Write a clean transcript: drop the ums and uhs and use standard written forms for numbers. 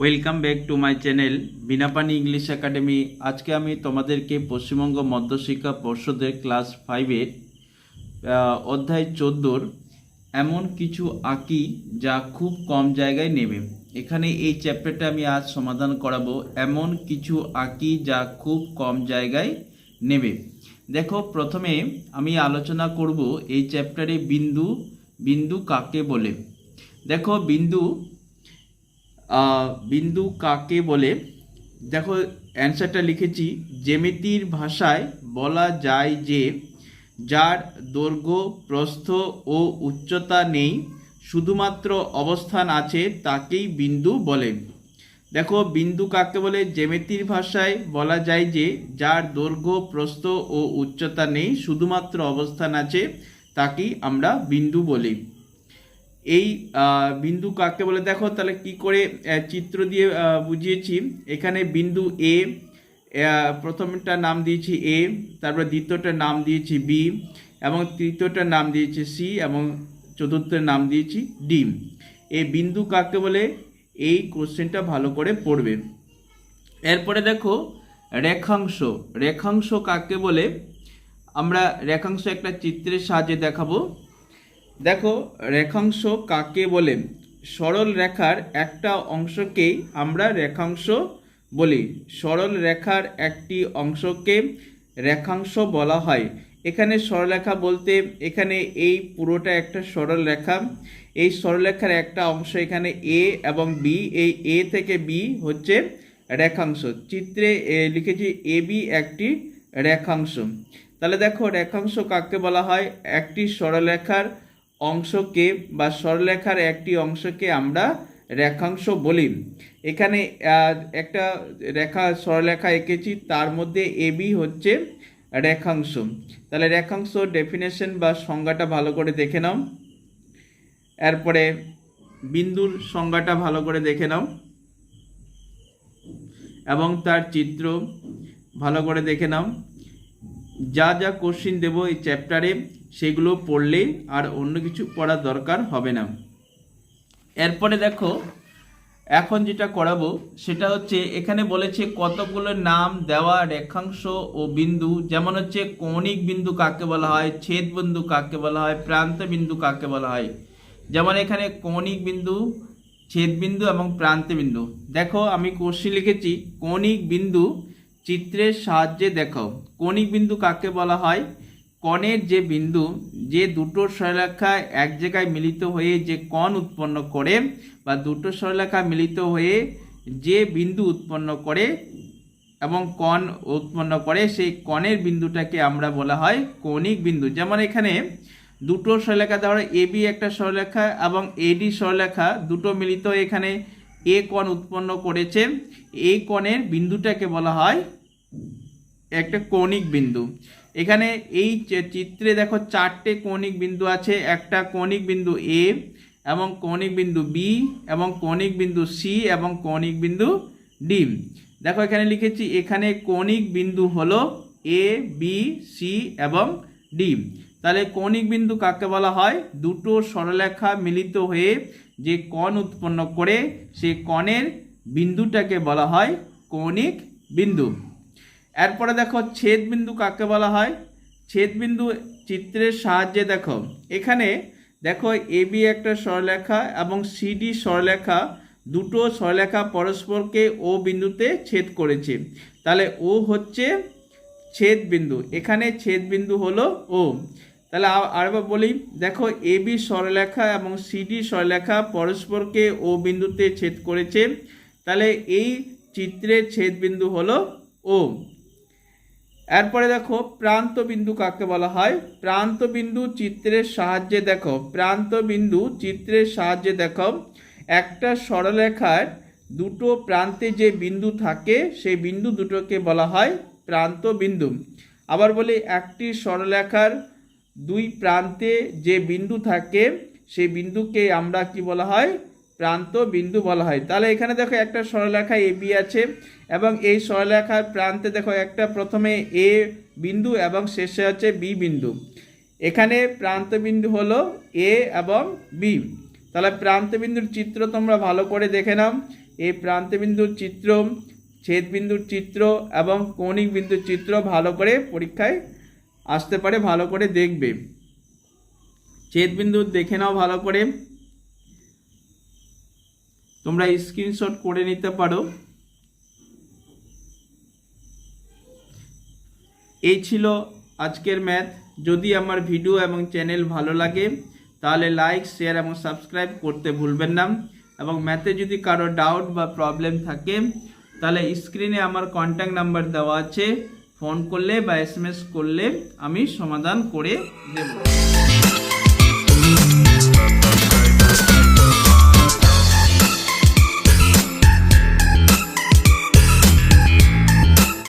Welcome back to my channel Binapani English academy. আজকে আমি তোমাদেরকে পশ্চিমবঙ্গ মধ্যশিক্ষা পর্ষদের ক্লাস 5-এর অধ্যায় 14 এমন কিছু আঁকি যা খুব কম জায়গায় নেবে। এখানে এই চ্যাপ্টারটা আমি আজ সমাধান করাবো। এমন কিছু আঁকি যা খুব কম জায়গায় নেবে। দেখো, প্রথমে আমি আলোচনা করব এই চ্যাপ্টারে বিন্দু বিন্দু কাকে বলে। দেখো, বিন্দু কাকে বলে। দেখো, অ্যান্সারটা লিখেছি, জ্যামিতির ভাষায় বলা যায় যে যার দৈর্ঘ্য, প্রস্থ ও উচ্চতা নেই, শুধুমাত্র অবস্থান আছে, তাকেই বিন্দু বলে। দেখো, বিন্দু কাকে বলে? জ্যামিতির ভাষায় বলা যায় যে যার দৈর্ঘ্য, প্রস্থ ও উচ্চতা নেই, শুধুমাত্র অবস্থান আছে, তাকেই আমরা বিন্দু বলি। এই বিন্দু কাকে বলে দেখো তাহলে কি করে চিত্র দিয়ে বুঝিয়েছি। এখানে বিন্দু এ, প্রথমটার নাম দিয়েছি এ, তারপর দ্বিতীয়টার নাম দিয়েছি বি, এবং তৃতীয়টার নাম দিয়েছি সি, এবং চতুর্থের নাম দিয়েছি ডি। এই বিন্দু কাকে বলে, এই কোশ্চেনটা ভালো করে পড়বে। এরপরে দেখো, রেখাংশ। রেখাংশ কাকে বলে আমরা রেখাংশ একটা চিত্রের সাহায্যে দেখাবো। দেখো, রেখাংশ কাকে বলে? সরল রেখার একটা অংশকেই আমরা রেখাংশ বলি। সরল রেখার একটি অংশকে রেখাংশ বলা হয়। এখানে সরলরেখা বলতে এখানে এই পুরোটা একটা সরল রেখা। এই সরলরেখার একটা অংশ এখানে এ এবং বি, এই এ থেকে বি হচ্ছে রেখাংশ। চিত্রে লিখেছি এ বি একটি রেখাংশ। তাহলে দেখো, রেখাংশ কাকে বলা হয়? একটি সরলরেখার অংশকে বা সরলরেখার একটি অংশকে আমরা রেখাংশ বলি। এখানে একটা সরলরেখা এঁকেছি, তার মধ্যে এবি হচ্ছে রেখাংশ। তাহলে রেখাংশ ডেফিনেশন বা সংজ্ঞাটা ভালো করে দেখে নাও। এরপরে বিন্দুর সংজ্ঞাটা ভালো করে দেখে নাও, এবং তার চিত্র ভালো করে দেখে নাও। যা যা কোশ্চিন দেবো এই চ্যাপ্টারে, সেগুলো পড়লে আর অন্য কিছু পড়ার দরকার হবে না। এরপরে দেখো, এখন যেটা করাবো সেটা হচ্ছে, এখানে বলেছে কতগুলো নাম দেওয়া রেখাংশ ও বিন্দু, যেমন হচ্ছে কৌণিক বিন্দু কাকে বলা হয়, ছেদ বিন্দু কাকে বলা হয়, প্রান্ত বিন্দু কাকে বলা হয়। যেমন এখানে কৌণিক বিন্দু, ছেদ বিন্দু এবং প্রান্ত বিন্দু। দেখো, আমি কোশ্চিন লিখেছি, কৌণিক বিন্দু চিত্রের সাহায্যে দেখাও। কৌণিক বিন্দু কাকে বলা হয়? কোণের যে বিন্দু, যে দুটো সরলরেখা এক জায়গায় মিলিত হয়ে যে কোণ উৎপন্ন করে, বা দুটো সরলরেখা মিলিত হয়ে যে বিন্দু উৎপন্ন করে এবং কোণ উৎপন্ন করে, সেই কোণের বিন্দুটাকে আমরা বলা হয় কৌণিক বিন্দু। যেমন এখানে দুটো সরলরেখা, ধরো এ বি একটা সরলরেখা এবং এডি সরলরেখা দুটো মিলিত হয়ে এখানে এ কোণ উৎপন্ন করেছে, এই কোণের বিন্দুটাকে বলা হয় একটা কৌণিক বিন্দু। এখানে এই চিত্রে দেখো চারটে কৌণিক বিন্দু আছে। একটা কৌণিক বিন্দু এ, এবং কৌণিক বিন্দু বি, এবং কৌণিক বিন্দু সি, এবং কৌণিক বিন্দু ডি। দেখো, এখানে লিখেছি, এখানে কৌণিক বিন্দু হলো এ, বি, সি এবং ডি। তাহলে কৌণিক বিন্দু কাকে বলা হয়? দুটো সরলরেখা মিলিত হয়ে যে কোণ উৎপন্ন করে, সেই কোণের বিন্দুটাকে বলা হয় কৌণিক বিন্দু। এরপরে দেখো, ছেদ বিন্দু কাকে বলা হয়? ছেদ বিন্দু চিত্রের সাহায্যে দেখো, এখানে দেখো এ বি একটা সরলরেখা এবং সিডি সরলরেখা, দুটো সরলরেখা পরস্পরকে ও বিন্দুতে ছেদ করেছে, তাহলে ও হচ্ছে ছেদ বিন্দু। এখানে ছেদ বিন্দু হলো ও। তাহলে আরেকবার বলি, দেখো এ বি সরলরেখা এবং সিডি সরলরেখা পরস্পরকে ও বিন্দুতে ছেদ করেছে, তাহলে এই চিত্রের ছেদ বিন্দু হলো ও। এরপরে দেখো, প্রান্ত বিন্দু কাকে বলা হয়? প্রান্ত বিন্দু চিত্রের সাহায্যে দেখো, প্রান্ত বিন্দু চিত্রের সাহায্যে দেখো, একটা সরলরেখার দুটো প্রান্তে যে বিন্দু থাকে, সেই বিন্দু দুটোকে বলা হয় প্রান্ত বিন্দু। আবার বলি, একটি সরলরেখার দুই প্রান্তে যে বিন্দু থাকে, সেই বিন্দুকে আমরা কি বলা হয়? প্রান্ত বিন্দু বলা হয়। তাহলে এখানে দেখো একটা সরলরেখা এ বি আছে, এবং এই সরলরেখার প্রান্তে দেখো একটা প্রথমে এ বিন্দু এবং শেষে হচ্ছে বি বিন্দু। এখানে প্রান্ত বিন্দু হলো এ এবং বি। তাহলে প্রান্ত বিন্দুর চিত্র তোমরা ভালো করে দেখে নাও। এই প্রান্তবিন্দুর চিত্র, ছেদবিন্দুর চিত্র এবং কৌণিক বিন্দুর চিত্র ভালো করে পরীক্ষায় আসতে পারে, ভালো করে দেখবে। ছেদবিন্দু দেখে নাও ভালো করে, তোমরা স্ক্রিনশট করে নিতে পারো। এই ছিল আজকের ম্যাথ। যদি আমার ভিডিও এবং চ্যানেল ভালো লাগে তাহলে লাইক, শেয়ার এবং সাবস্ক্রাইব করতে ভুলবেন না। এবং ম্যাথে যদি কারো ডাউট বা প্রবলেম থাকে তাহলে স্ক্রিনে আমার কন্ট্যাক্ট নাম্বার দেওয়া আছে, ফোন করলে বা SMS করলে আমি সমাধান করে দেব।